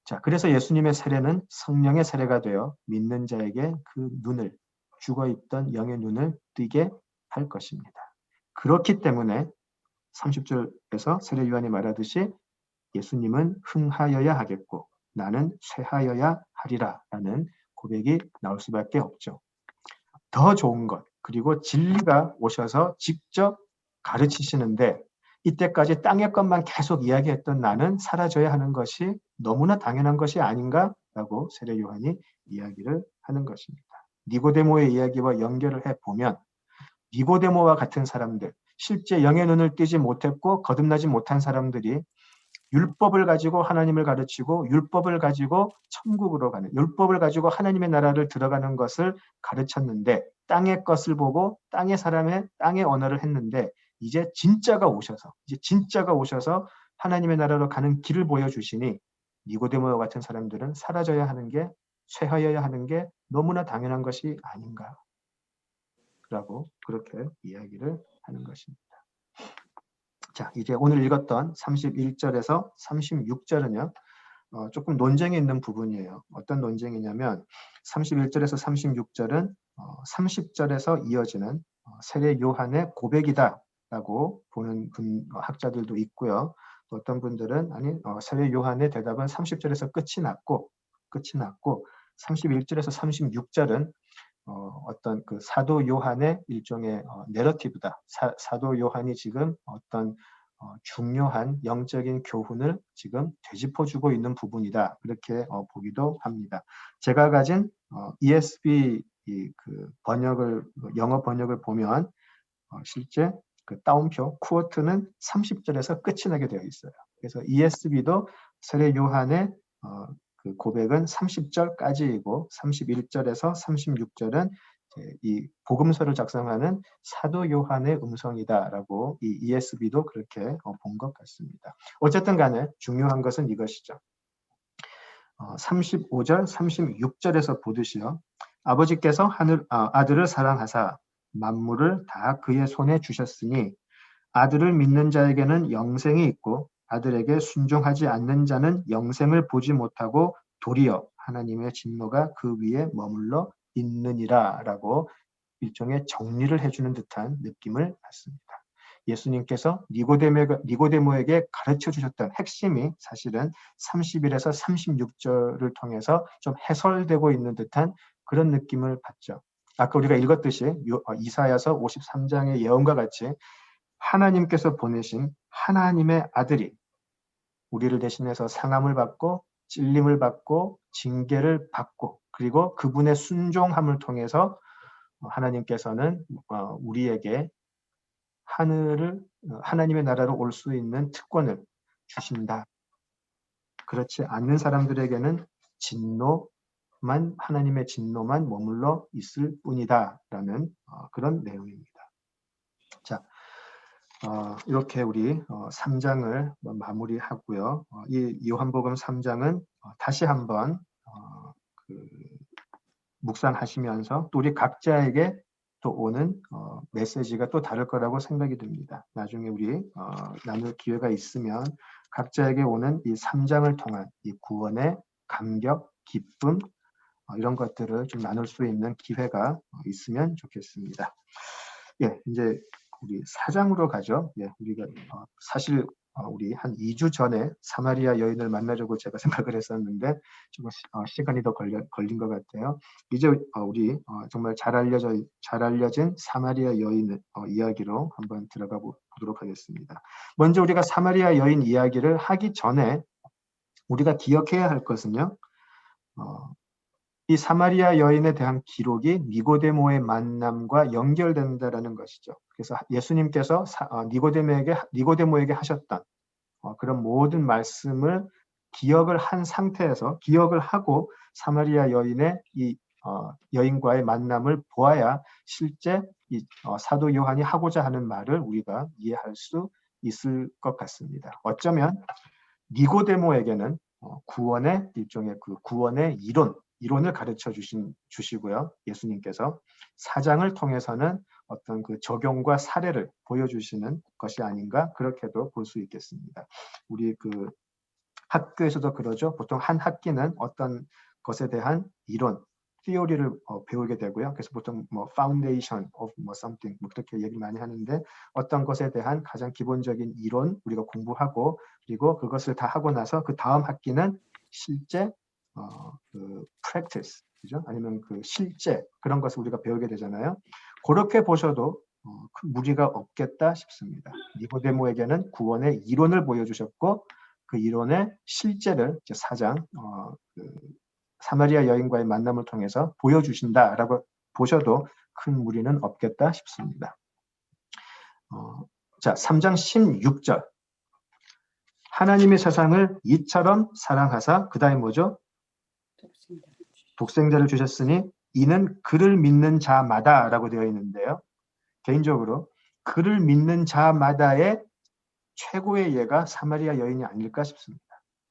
자, 그래서 예수님의 세례는 성령의 세례가 되어 믿는 자에게 그 눈을, 죽어있던 영의 눈을 뜨게 할 것입니다. 그렇기 때문에 30절에서 세례 요한이 말하듯이 예수님은 흥하여야 하겠고 나는 쇠하여야 하리라 라는 고백이 나올 수밖에 없죠. 더 좋은 것, 그리고 진리가 오셔서 직접 가르치시는데 이때까지 땅의 것만 계속 이야기했던 나는 사라져야 하는 것이 너무나 당연한 것이 아닌가라고 세례 요한이 이야기를 하는 것입니다. 니고데모의 이야기와 연결을 해보면 니고데모와 같은 사람들, 실제 영의 눈을 띄지 못했고 거듭나지 못한 사람들이 율법을 가지고 하나님을 가르치고 율법을 가지고 천국으로 가는, 율법을 가지고 하나님의 나라를 들어가는 것을 가르쳤는데 땅의 것을 보고 땅의 언어를 했는데 이제 진짜가 오셔서 하나님의 나라로 가는 길을 보여주시니 니고데모와 같은 사람들은 사라져야 하는 게, 쇠하여야 하는 게 너무나 당연한 것이 아닌가라고 그렇게 이야기를 하는 것입니다. 자, 이제 오늘 읽었던 31절에서 36절은요. 조금 논쟁이 있는 부분이에요. 어떤 논쟁이냐면 31절에서 36절은 30절에서 이어지는 세례 요한의 고백이다라고 보는 학자들도 있고요. 또 어떤 분들은 아니 세례 요한의 대답은 30절에서 끝이 났고 31절에서 36절은 어떤 그 사도 요한의 일종의 내러티브다. 사도 요한이 지금 어떤 중요한 영적인 교훈을 지금 되짚어주고 있는 부분이다. 그렇게 보기도 합니다. 제가 가진 ESV 그 영어 번역을 보면 실제 그 따옴표 쿼트는 30절에서 끝이 나게 되어 있어요. 그래서 ESV도 세례 요한의 그 고백은 30절까지이고 31절에서 36절은 이 복음서를 작성하는 사도 요한의 음성이다라고 이 ESV도 그렇게 본 것 같습니다. 어쨌든 간에 중요한 것은 이것이죠. 35절, 36절에서 보듯이요. 아버지께서 아들을 사랑하사 만물을 다 그의 손에 주셨으니 아들을 믿는 자에게는 영생이 있고 아들에게 순종하지 않는 자는 영생을 보지 못하고 도리어 하나님의 진노가 그 위에 머물러 있느니라 라고 일종의 정리를 해주는 듯한 느낌을 받습니다. 예수님께서 니고데모에게 가르쳐 주셨던 핵심이 사실은 30일에서 36절을 통해서 좀 해설되고 있는 듯한 그런 느낌을 받죠. 아까 우리가 읽었듯이 이사야서 53장의 예언과 같이 하나님께서 보내신 하나님의 아들이 우리를 대신해서 상함을 받고 찔림을 받고 징계를 받고 그리고 그분의 순종함을 통해서 하나님께서는 우리에게 하나님의 나라로 올 수 있는 특권을 주신다. 그렇지 않는 사람들에게는 하나님의 진노만 머물러 있을 뿐이다라는 그런 내용입니다. 자, 이렇게 우리 3장을 마무리하고요. 이 요한복음 3장은 다시 한번 묵상하시면서 또 우리 각자에게 또 오는 메시지가 또 다를 거라고 생각이 듭니다. 나중에 우리 나눌 기회가 있으면 각자에게 오는 이 3장을 통한 이 구원의 감격, 기쁨, 이런 것들을 좀 나눌 수 있는 기회가 있으면 좋겠습니다. 예, 이제 우리 4장으로 가죠. 예, 우리가 사실 우리 한 2주 전에 사마리아 여인을 만나려고 제가 생각을 했었는데 조금 시간이 더 걸린 것 같아요. 이제 우리 정말 잘 알려진 사마리아 여인 이야기로 한번 들어가 보도록 하겠습니다. 먼저 우리가 사마리아 여인 이야기를 하기 전에 우리가 기억해야 할 것은요. 이 사마리아 여인에 대한 기록이 니고데모의 만남과 연결된다라는 것이죠. 그래서 예수님께서 니고데모에게 하셨던 그런 모든 말씀을 기억을 한 상태에서 기억을 하고 사마리아 여인의 이 여인과의 만남을 보아야 실제 이 사도 요한이 하고자 하는 말을 우리가 이해할 수 있을 것 같습니다. 어쩌면 니고데모에게는 구원의 일종의 그 구원의 이론을 가르쳐 주시고요. 예수님께서 4장을 통해서는 어떤 그 적용과 사례를 보여주시는 것이 아닌가 그렇게도 볼 수 있겠습니다. 우리 그 학교에서도 그러죠. 보통 한 학기는 어떤 것에 대한 이론, theory를 배우게 되고요. 그래서 보통 뭐 foundation of 뭐 something 뭐 그렇게 얘기를 많이 하는데 어떤 것에 대한 가장 기본적인 이론 우리가 공부하고 그리고 그것을 다 하고 나서 그 다음 학기는 실제 그 practice 그죠? 아니면 그 실제 그런 것을 우리가 배우게 되잖아요. 그렇게 보셔도 큰 무리가 없겠다 싶습니다. 니고데모에게는 구원의 이론을 보여주셨고 그 이론의 실제를 4장 사마리아 여인과의 만남을 통해서 보여주신다라고 보셔도 큰 무리는 없겠다 싶습니다. 자, 3장 16절 하나님의 세상을 이처럼 사랑하사 그 다음에 뭐죠? 독생자를 주셨으니 이는 그를 믿는 자마다라고 되어 있는데요. 개인적으로 그를 믿는 자마다의 최고의 예가 사마리아 여인이 아닐까 싶습니다.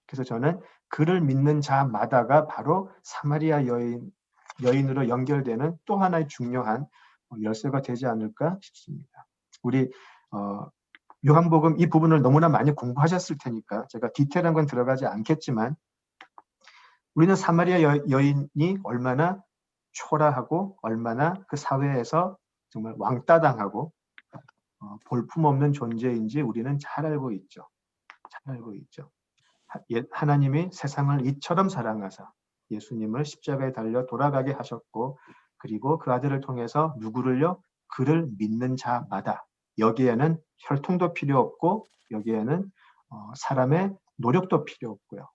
그래서 저는 그를 믿는 자마다가 바로 사마리아 여인으로 연결되는 또 하나의 중요한 열쇠가 되지 않을까 싶습니다. 우리 요한복음 이 부분을 너무나 많이 공부하셨을 테니까 제가 디테일한 건 들어가지 않겠지만 우리는 사마리아 여인이 얼마나 초라하고 얼마나 그 사회에서 정말 왕따당하고 볼품없는 존재인지 우리는 잘 알고 있죠. 잘 알고 있죠. 하나님이 세상을 이처럼 사랑하사 예수님을 십자가에 달려 돌아가게 하셨고 그리고 그 아들을 통해서 누구를요? 그를 믿는 자마다 여기에는 혈통도 필요 없고 여기에는 사람의 노력도 필요 없고요.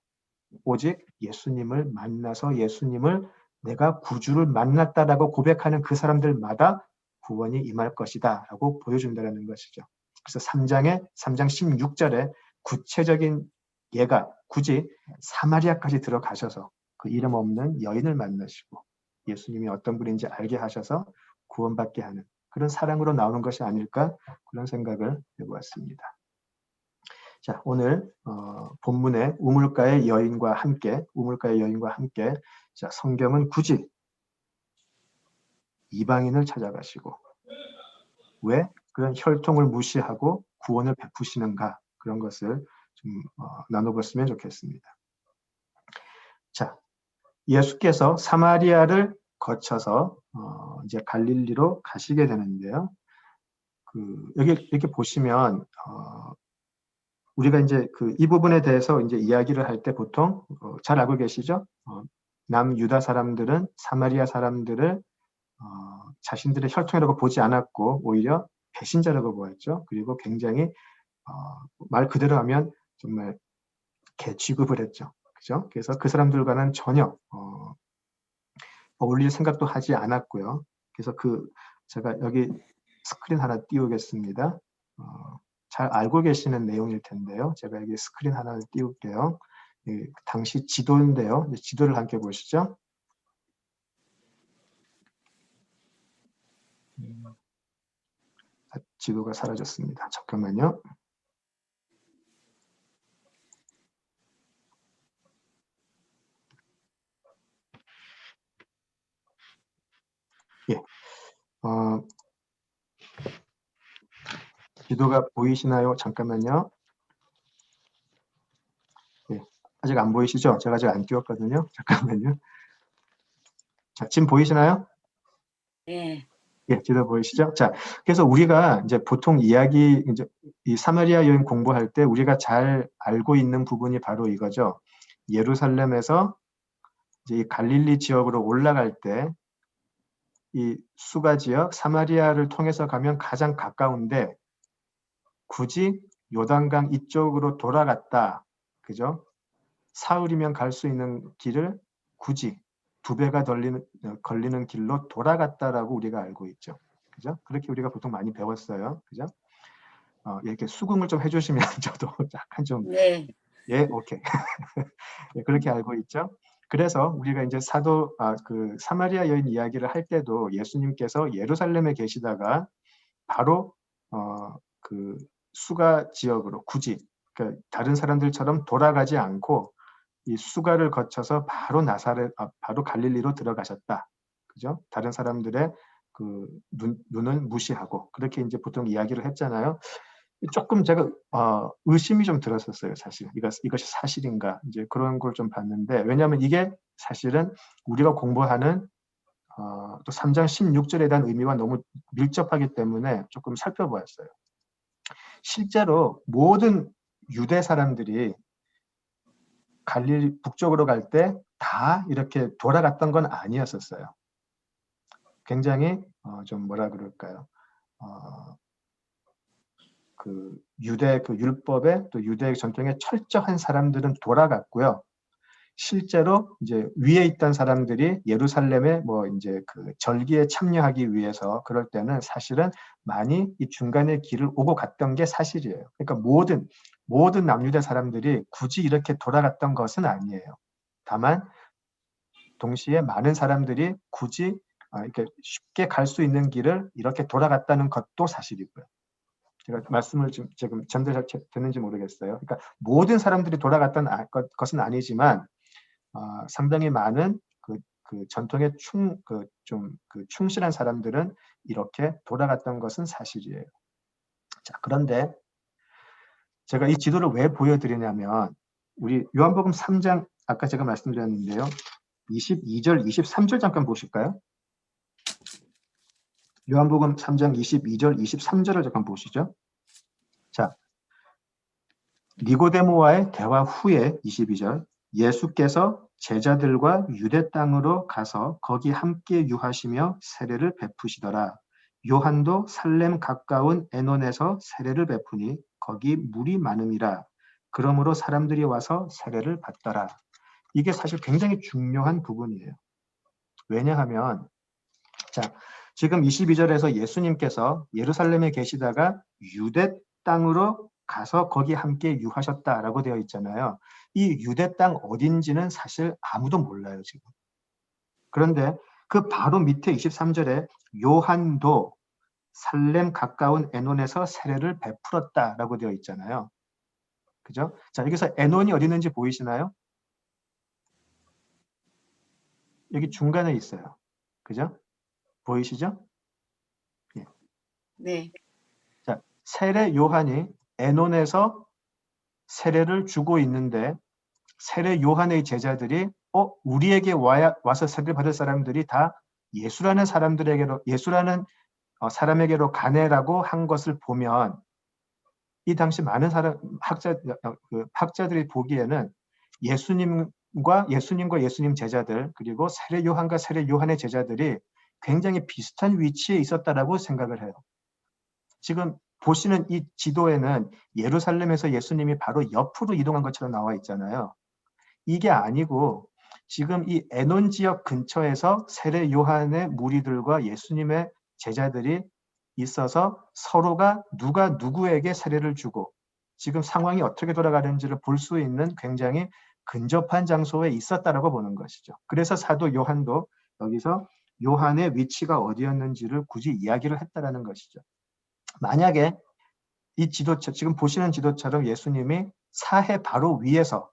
오직 예수님을 만나서 예수님을 내가 구주를 만났다라고 고백하는 그 사람들마다 구원이 임할 것이다 라고 보여준다는 것이죠. 그래서 3장 16절에 구체적인 예가 굳이 사마리아까지 들어가셔서 그 이름 없는 여인을 만나시고 예수님이 어떤 분인지 알게 하셔서 구원받게 하는 그런 사랑으로 나오는 것이 아닐까 그런 생각을 해보았습니다. 자, 오늘 본문의 우물가의 여인과 함께 자, 성경은 굳이 이방인을 찾아가시고 왜 그런 혈통을 무시하고 구원을 베푸시는가 그런 것을 좀 나눠봤으면 좋겠습니다. 자, 예수께서 사마리아를 거쳐서 이제 갈릴리로 가시게 되는데요. 여기 이렇게 보시면 우리가 이제 이 부분에 대해서 이제 이야기를 할 때 보통 잘 알고 계시죠? 남유다 사람들은 사마리아 사람들을 자신들의 혈통이라고 보지 않았고 오히려 배신자라고 보았죠. 그리고 굉장히 말 그대로 하면 정말 개 취급을 했죠. 그죠? 그래서 그 사람들과는 전혀 어울릴 생각도 하지 않았고요. 그래서 제가 여기 스크린 하나 띄우겠습니다. 잘 알고 계시는 내용일 텐데요. 제가 여기 스크린 하나 띄울게요. 당시 지도인데요. 지도를 함께 보시죠. 지도가 사라졌습니다. 잠깐만요. 예. 지도가 보이시나요? 잠깐만요. 예. 아직 안 보이시죠? 제가 아직 안 띄웠거든요. 잠깐만요. 자, 지금 보이시나요? 네. 예, 지도 보이시죠? 자, 그래서 우리가 이제 보통 이제 이 사마리아 여인 공부할 때 우리가 잘 알고 있는 부분이 바로 이거죠. 예루살렘에서 이제 이 갈릴리 지역으로 올라갈 때 이 수가 지역 사마리아를 통해서 가면 가장 가까운데 굳이 요단강 이쪽으로 돌아갔다. 그죠? 사흘이면 갈 수 있는 길을 굳이 2배가 걸리는 길로 돌아갔다라고 우리가 알고 있죠. 그죠? 그렇게 우리가 보통 많이 배웠어요. 그죠? 이렇게 수긍을 좀 해주시면 저도 약간 좀, 네. 예, 오케이. 예, 그렇게 알고 있죠. 그래서 우리가 이제 그 사마리아 여인 이야기를 할 때도 예수님께서 예루살렘에 계시다가 바로 그 수가 지역으로 굳이 그러니까 다른 사람들처럼 돌아가지 않고 이 수가를 거쳐서 바로 갈릴리로 들어가셨다. 그죠? 다른 사람들의 그 눈을 무시하고 그렇게 이제 보통 이야기를 했잖아요. 조금 제가 의심이 좀 들었었어요, 사실. 이것이 사실인가 이제 그런 걸 좀 봤는데 왜냐하면 이게 사실은 우리가 공부하는 또 3장 16절에 대한 의미와 너무 밀접하기 때문에 조금 살펴보았어요. 실제로 모든 유대 사람들이 갈릴리 북쪽으로 갈 때 다 이렇게 돌아갔던 건 아니었었어요. 굉장히 좀 뭐라 그럴까요? 그 유대 그 율법에 또 유대 전통에 철저한 사람들은 돌아갔고요. 실제로 이제 위에 있던 사람들이 예루살렘에 뭐 이제 그 절기에 참여하기 위해서 그럴 때는 사실은 많이 이 중간에 길을 오고 갔던 게 사실이에요. 그러니까 모든 남유대 사람들이 굳이 이렇게 돌아갔던 것은 아니에요. 다만 동시에 많은 사람들이 굳이 이렇게 쉽게 갈 수 있는 길을 이렇게 돌아갔다는 것도 사실이고요. 제가 말씀을 지금 전달됐는지 모르겠어요. 그러니까 모든 사람들이 돌아갔던 것은 아니지만 상당히 많은 그 전통에 충실한 사람들은 이렇게 돌아갔던 것은 사실이에요. 자, 그런데 제가 이 지도를 왜 보여드리냐면 우리 요한복음 3장 아까 제가 말씀드렸는데요. 22절, 23절 잠깐 보실까요? 요한복음 3장 22절, 23절을 잠깐 보시죠. 자, 니고데모와의 대화 후에 22절 예수께서 제자들과 유대 땅으로 가서 거기 함께 유하시며 세례를 베푸시더라. 요한도 살렘 가까운 에논에서 세례를 베푸니 거기 물이 많음이라. 그러므로 사람들이 와서 세례를 받더라. 이게 사실 굉장히 중요한 부분이에요. 왜냐하면 자, 지금 22절에서 예수님께서 예루살렘에 계시다가 유대 땅으로 가서 거기 함께 유하셨다라고 되어 있잖아요. 이 유대 땅 어딘지는 사실 아무도 몰라요, 지금. 그런데 그 바로 밑에 23절에 요한도 살렘 가까운 에논에서 세례를 베풀었다라고 되어 있잖아요. 그죠? 자, 여기서 에논이 어디 있는지 보이시나요? 여기 중간에 있어요. 그죠? 보이시죠? 예. 네. 자, 세례 요한이 에논에서 세례를 주고 있는데 세례 요한의 제자들이 우리에게 와서 세례를 받을 사람들이 다 예수라는 사람에게로 가네라고 한 것을 보면 이 당시 많은 학자들이 보기에는 예수님과 예수님 제자들 그리고 세례 요한과 세례 요한의 제자들이 굉장히 비슷한 위치에 있었다라고 생각을 해요. 지금 보시는 이 지도에는 예루살렘에서 예수님이 바로 옆으로 이동한 것처럼 나와 있잖아요. 이게 아니고 지금 이 에논 지역 근처에서 세례 요한의 무리들과 예수님의 제자들이 있어서 서로가 누가 누구에게 세례를 주고 지금 상황이 어떻게 돌아가는지를 볼 수 있는 굉장히 근접한 장소에 있었다라고 보는 것이죠. 그래서 사도 요한도 여기서 요한의 위치가 어디였는지를 굳이 이야기를 했다라는 것이죠. 만약에 이 지금 보시는 지도처럼 예수님이 사해 바로 위에서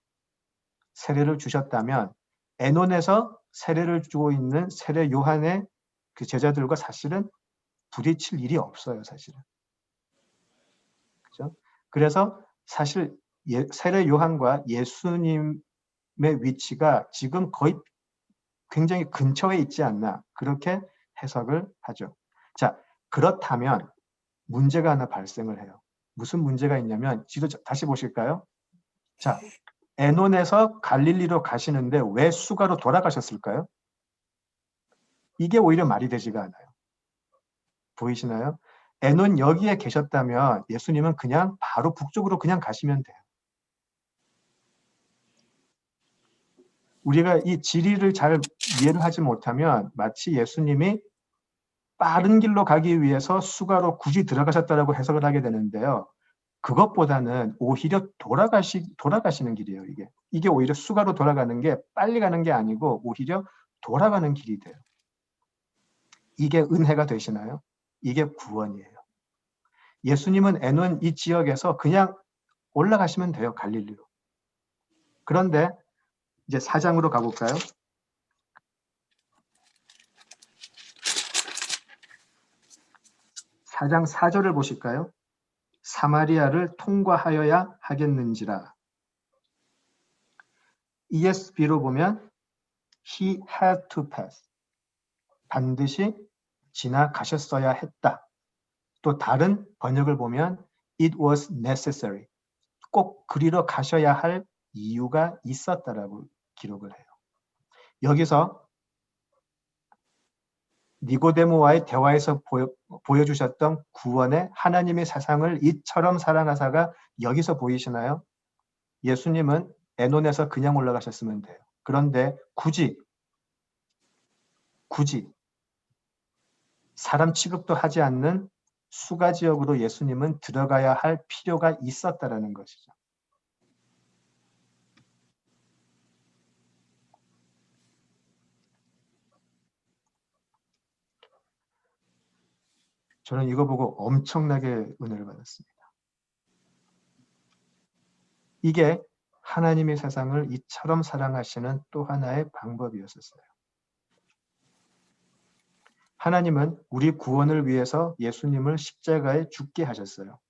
세례를 주셨다면 에논에서 세례를 주고 있는 세례 요한의 그 제자들과 사실은 부딪힐 일이 없어요, 사실은. 그죠? 그래서 사실 세례 요한과 예수님 위치가 지금 거의 굉장히 근처에 있지 않나 그렇게 해석을 하죠. 자, 그렇다면 문제가 하나 발생을 해요. 무슨 문제가 있냐면 지도 다시 보실까요? 자, 에논에서 갈릴리로 가시는데 왜 수가로 돌아가셨을까요? 이게 오히려 말이 되지가 않아요. 보이시나요? 에논 여기에 계셨다면 예수님은 그냥 바로 북쪽으로 그냥 가시면 돼요. 우리가 이 지리를 잘 이해를 하지 못하면 마치 예수님이 빠른 길로 가기 위해서 수가로 굳이 들어가셨다라고 해석을 하게 되는데요. 그것보다는 오히려 돌아가시는 길이에요, 이게. 이게 오히려 수가로 돌아가는 게 빨리 가는 게 아니고 오히려 돌아가는 길이 돼요. 이게 은혜가 되시나요? 이게 구원이에요. 예수님은 에논 이 지역에서 그냥 올라가시면 돼요, 갈릴리로. 그런데 이제 4장으로 가볼까요? 4장 4절을 보실까요? 사마리아를 통과하여야 하겠는지라. ESV로 보면 He had to pass. 반드시 지나가셨어야 했다. 또 다른 번역을 보면 It was necessary. 꼭 그리러 가셔야 할 이유가 있었다라고 기록을 해요. 여기서 니고데모와의 대화에서 보여주셨던 구원의 하나님의 사상을 이처럼 사랑하사가 여기서 보이시나요? 예수님은 에논에서 그냥 올라가셨으면 돼요. 그런데 굳이 사람 취급도 하지 않는 수가 지역으로 예수님은 들어가야 할 필요가 있었다라는 것이죠. 저는 이거 보고 엄청나게 은혜를 받았습니다. 이게 하나님의 세상을 이처럼 사랑하시는 또 하나의 방법이었었어요. 하나님은 우리 구원을 위해서 예수님을 십자가에 죽게 하셨어요.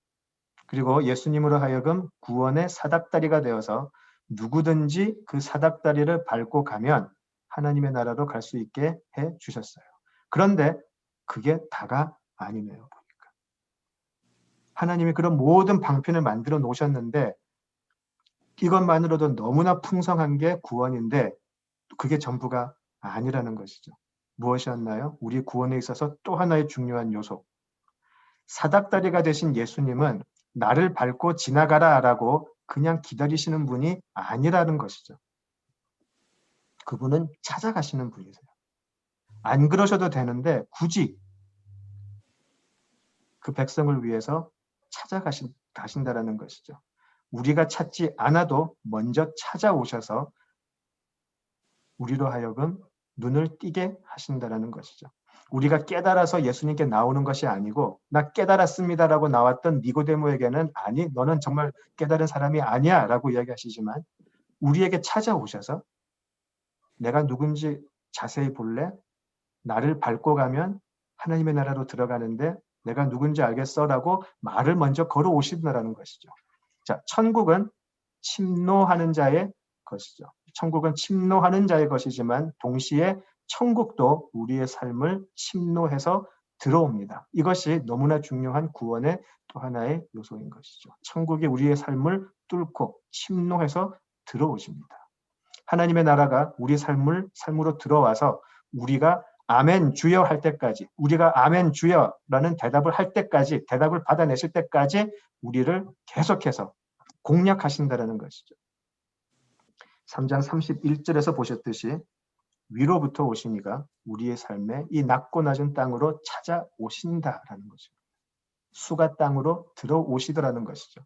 그리고 예수님으로 하여금 구원의 사닥다리가 되어서 누구든지 그 사닥다리를 밟고 가면 하나님의 나라로 갈 수 있게 해 주셨어요. 그런데 그게 다가 아니네요. 보니까. 하나님이 그런 모든 방편을 만들어 놓으셨는데 이것만으로도 너무나 풍성한 게 구원인데 그게 전부가 아니라는 것이죠. 무엇이었나요? 우리 구원에 있어서 또 하나의 중요한 요소. 사닥다리가 되신 예수님은 나를 밟고 지나가라라고 그냥 기다리시는 분이 아니라는 것이죠. 그분은 찾아가시는 분이세요. 안 그러셔도 되는데 굳이 그 백성을 위해서 찾아가신다라는 것이죠. 우리가 찾지 않아도 먼저 찾아오셔서 우리로 하여금 눈을 띄게 하신다라는 것이죠. 우리가 깨달아서 예수님께 나오는 것이 아니고 나 깨달았습니다라고 나왔던 니고데모에게는 아니 너는 정말 깨달은 사람이 아니야 라고 이야기하시지만 우리에게 찾아오셔서 내가 누군지 자세히 볼래? 나를 밟고 가면 하나님의 나라로 들어가는데 내가 누군지 알겠어? 라고 말을 먼저 걸어오신다라는 것이죠. 자, 천국은 침노하는 자의 것이죠. 천국은 침노하는 자의 것이지만 동시에 천국도 우리의 삶을 침노해서 들어옵니다. 이것이 너무나 중요한 구원의 또 하나의 요소인 것이죠. 천국이 우리의 삶을 뚫고 침노해서 들어오십니다. 하나님의 나라가 우리 삶으로 들어와서 우리가 아멘 주여 할 때까지 우리가 아멘 주여라는 대답을 할 때까지 대답을 받아내실 때까지 우리를 계속해서 공략하신다는 것이죠. 3장 31절에서 보셨듯이 위로부터 오시니가 우리의 삶에 이 낮고 낮은 땅으로 찾아오신다라는 것입니다. 수가 땅으로 들어오시더라는 것이죠.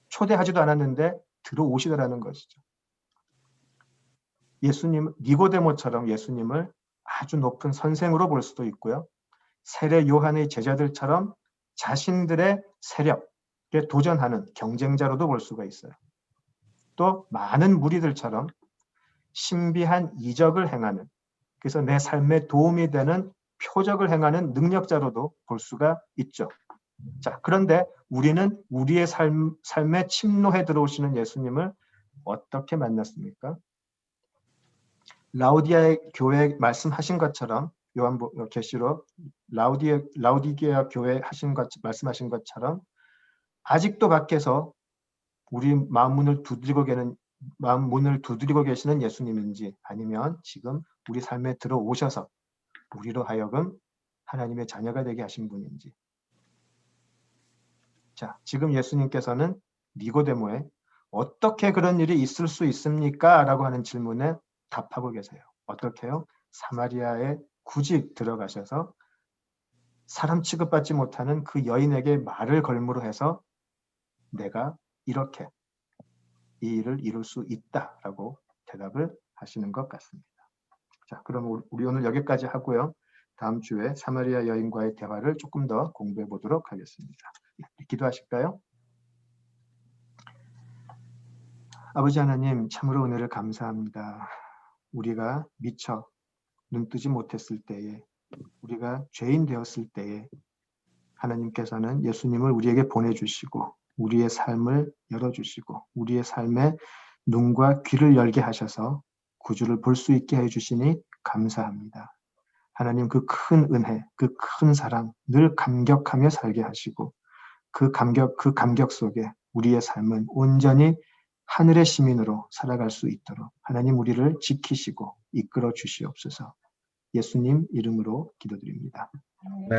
초대하지도 않았는데 들어오시더라는 것이죠. 예수님, 니고데모처럼 예수님을 아주 높은 선생으로 볼 수도 있고요. 세례 요한의 제자들처럼 자신들의 세력에 도전하는 경쟁자로도 볼 수가 있어요. 또 많은 무리들처럼 신비한 이적을 행하는, 그래서 내 삶에 도움이 되는 표적을 행하는 능력자로도 볼 수가 있죠. 자, 그런데 우리는 우리의 삶에 침노해 들어오시는 예수님을 어떻게 만났습니까? 라우디아의 교회 말씀하신 것처럼 계시록 라우디게아 교회 말씀하신 것처럼 아직도 밖에서 우리 마음 문을 두드리고 계시는 예수님인지, 아니면 지금 우리 삶에 들어오셔서 우리로 하여금 하나님의 자녀가 되게 하신 분인지. 자, 지금 예수님께서는 니고데모에 어떻게 그런 일이 있을 수 있습니까? 라고 하는 질문에 답하고 계세요. 어떻게요? 사마리아에 굳이 들어가셔서 사람 취급받지 못하는 그 여인에게 말을 걸므로 해서 내가 이렇게 이 일을 이룰 수 있다라고 대답을 하시는 것 같습니다. 자, 그럼 우리 오늘 여기까지 하고요. 다음 주에 사마리아 여인과의 대화를 조금 더 공부해 보도록 하겠습니다. 기도하실까요? 아버지 하나님, 참으로 은혜를 감사합니다. 우리가 미처 눈뜨지 못했을 때에, 우리가 죄인 되었을 때에 하나님께서는 예수님을 우리에게 보내주시고 우리의 삶을 열어주시고 우리의 삶에 눈과 귀를 열게 하셔서 구주를 볼 수 있게 해주시니 감사합니다. 하나님, 그 큰 은혜, 그 큰 사랑 늘 감격하며 살게 하시고 그 감격 속에 우리의 삶은 온전히 하늘의 시민으로 살아갈 수 있도록 하나님 우리를 지키시고 이끌어 주시옵소서. 예수님 이름으로 기도드립니다. 네.